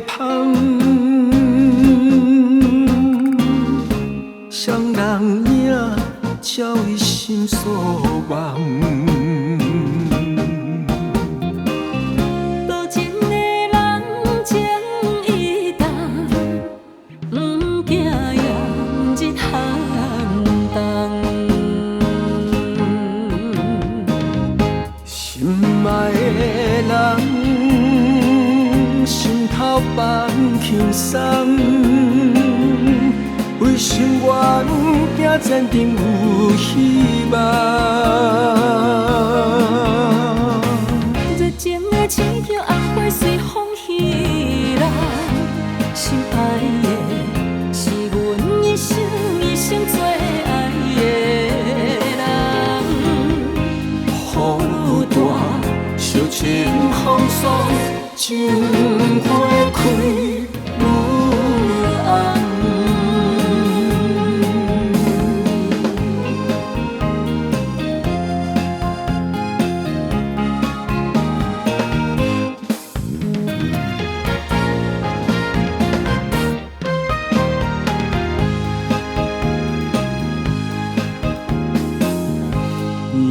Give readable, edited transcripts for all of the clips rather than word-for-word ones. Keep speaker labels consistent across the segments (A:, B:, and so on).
A: 香，双人影照伊心所望。
B: 多情的人情意重，不惊也不日寒冬。
A: 心爱的人，心头放轻松，为心愿行前程有希望。
B: 热情的刺叫红花随风飞浪，心爱的是阮一生一生最爱的人。
A: 雨大，小情风霜，情花开愈红。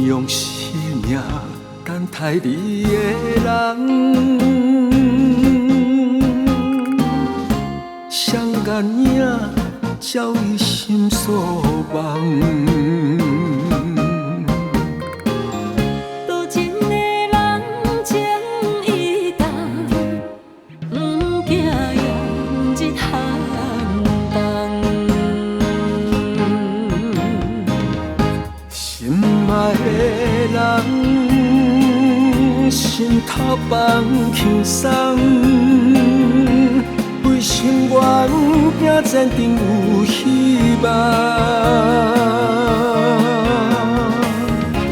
A: 用生命等待你的人，双眼影照伊心所望。
B: 多情的人情意重，不惊也不日寒冬。
A: 心爱的人，心头放轻松，为心愿行前程有希望。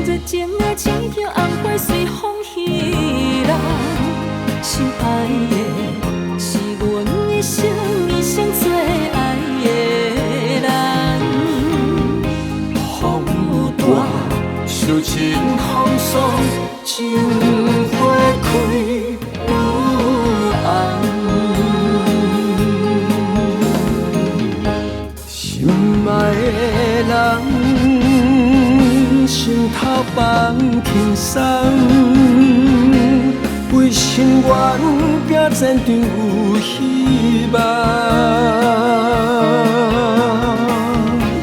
B: 热情的刺叫红花随风飞浪，心爱的是阮一生一生最爱的人。
A: 雨大，小情风霜，情花开愈红。心爱的人，心头放轻松，为心愿行前程有希望。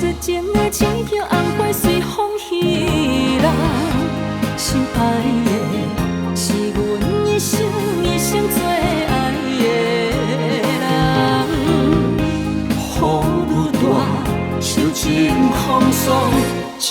B: 热情的刺叫红花随风飞浪，心爱的是阮一生一生最爱的人。
A: 雨大，小情风霜，情